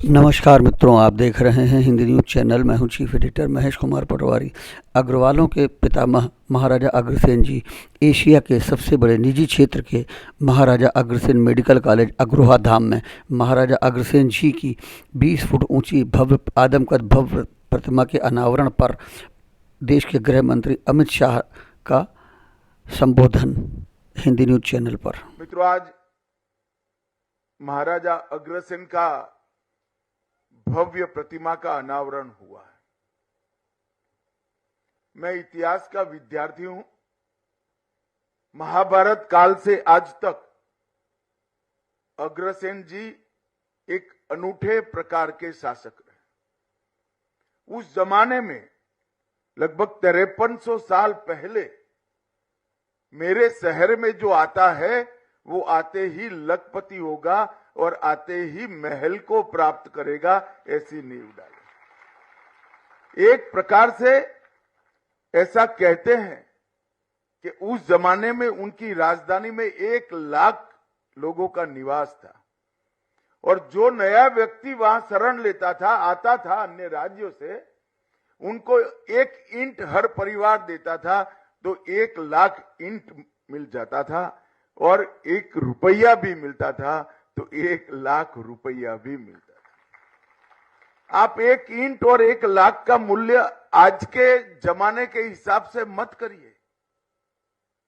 नमस्कार मित्रों, आप देख रहे हैं हिंदी न्यूज़ चैनल। मैं हूं चीफ एडिटर महेश कुमार पटवारी। अग्रवालों के पितामह महाराजा अग्रसेन जी एशिया के सबसे बड़े निजी क्षेत्र के महाराजा अग्रसेन मेडिकल कॉलेज अग्रोहा धाम में महाराजा अग्रसेन जी की 20 फुट ऊंची भव्य आदमकद भव्य प्रतिमा के अनावरण पर देश के गृह मंत्री अमित शाह का संबोधन हिंदी न्यूज़ चैनल पर। मित्रों, आज महाराजा अग्रसेन का भव्य प्रतिमा का अनावरण हुआ है। मैं इतिहास का विद्यार्थी हूं। महाभारत काल से आज तक अग्रसेन जी एक अनूठे प्रकार के शासक रहे। उस जमाने में लगभग 5300 साल पहले मेरे शहर में जो आता है वो आते ही लखपति होगा और आते ही महल को प्राप्त करेगा, ऐसी नींव डाली। एक प्रकार से ऐसा कहते हैं कि उस जमाने में उनकी राजधानी में 1 लाख लोगों का निवास था और जो नया व्यक्ति वहां शरण लेता था, आता था अन्य राज्यों से, उनको 1 ईंट हर परिवार देता था तो 1 लाख ईंट मिल जाता था और 1 रुपया भी मिलता था तो 1 लाख रुपया भी मिलता था। आप 1 ईंट और 1 लाख का मूल्य आज के जमाने के हिसाब से मत करिए।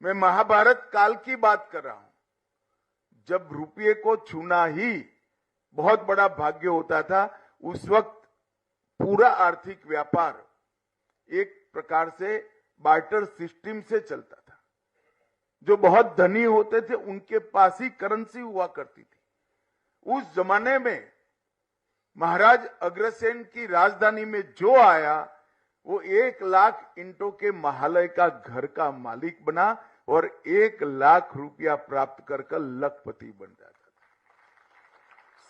मैं महाभारत काल की बात कर रहा हूं, जब रुपये को छूना ही बहुत बड़ा भाग्य होता था। उस वक्त पूरा आर्थिक व्यापार एक प्रकार से बार्टर सिस्टम से चलता था। जो बहुत धनी होते थे उनके पास ही करेंसी हुआ करती थी। उस जमाने में महाराज अग्रसेन की राजधानी में जो आया वो 1 लाख ईंटों के महालय का घर का मालिक बना और 1 लाख रुपया प्राप्त कर लखपति बन जाता था।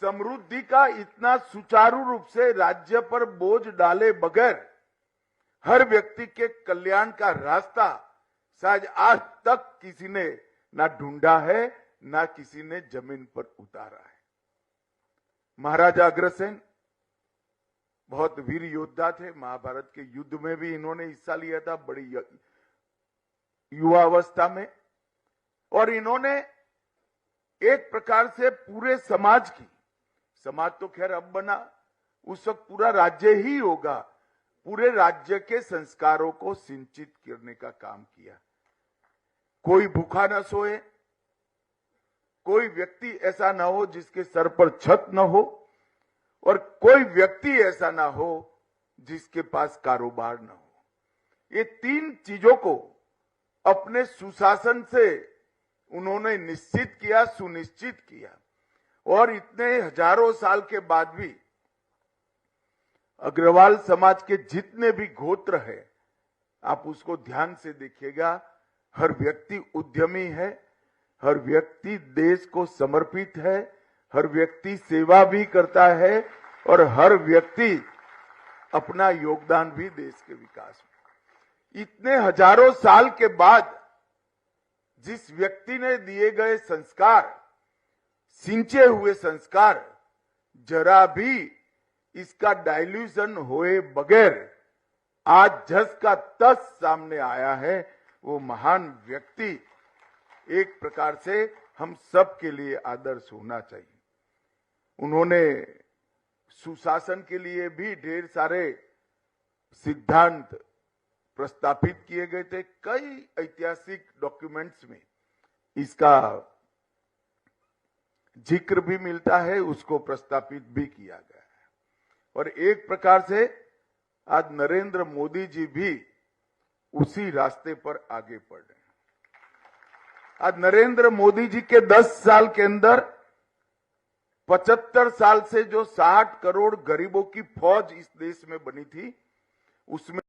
समृद्धि का इतना सुचारू रूप से राज्य पर बोझ डाले बगैर हर व्यक्ति के कल्याण का रास्ता शायद आज तक किसी ने ना ढूंढा है, ना किसी ने जमीन पर उतारा है। महाराजा अग्रसेन बहुत वीर योद्धा थे। महाभारत के युद्ध में भी इन्होंने हिस्सा लिया था बड़ी युवा अवस्था में, और इन्होंने एक प्रकार से पूरे समाज की, समाज तो खैर अब बना, उस वक्त पूरा राज्य ही होगा, पूरे राज्य के संस्कारों को सिंचित करने का काम किया। कोई भूखा न सोए, कोई व्यक्ति ऐसा ना हो जिसके सर पर छत न हो, और कोई व्यक्ति ऐसा ना हो जिसके पास कारोबार न हो। ये 3 चीजों को अपने सुशासन से उन्होंने निश्चित किया, सुनिश्चित किया, और इतने हजारों साल के बाद भी अग्रवाल समाज के जितने भी गोत्र है, आप उसको ध्यान से देखिएगा, हर व्यक्ति उद्यमी है, हर व्यक्ति देश को समर्पित है, हर व्यक्ति सेवा भी करता है और हर व्यक्ति अपना योगदान भी देश के विकास में। इतने हजारों साल के बाद जिस व्यक्ति ने दिए गए संस्कार, सिंचे हुए संस्कार, जरा भी इसका डाइल्यूशन होए बगैर आज जस का तस सामने आया है, वो महान व्यक्ति एक प्रकार से हम सब के लिए आदर्श होना चाहिए। उन्होंने सुशासन के लिए भी ढेर सारे सिद्धांत प्रस्तापित किए गए थे। कई ऐतिहासिक डॉक्यूमेंट्स में इसका जिक्र भी मिलता है, उसको प्रस्तापित भी किया गया है। और एक प्रकार से आज नरेंद्र मोदी जी भी उसी रास्ते पर आगे बढ़ रहे हैं। आज नरेंद्र मोदी जी के 10 साल के अंदर 75 साल से जो 60 करोड़ गरीबों की फौज इस देश में बनी थी, उसमें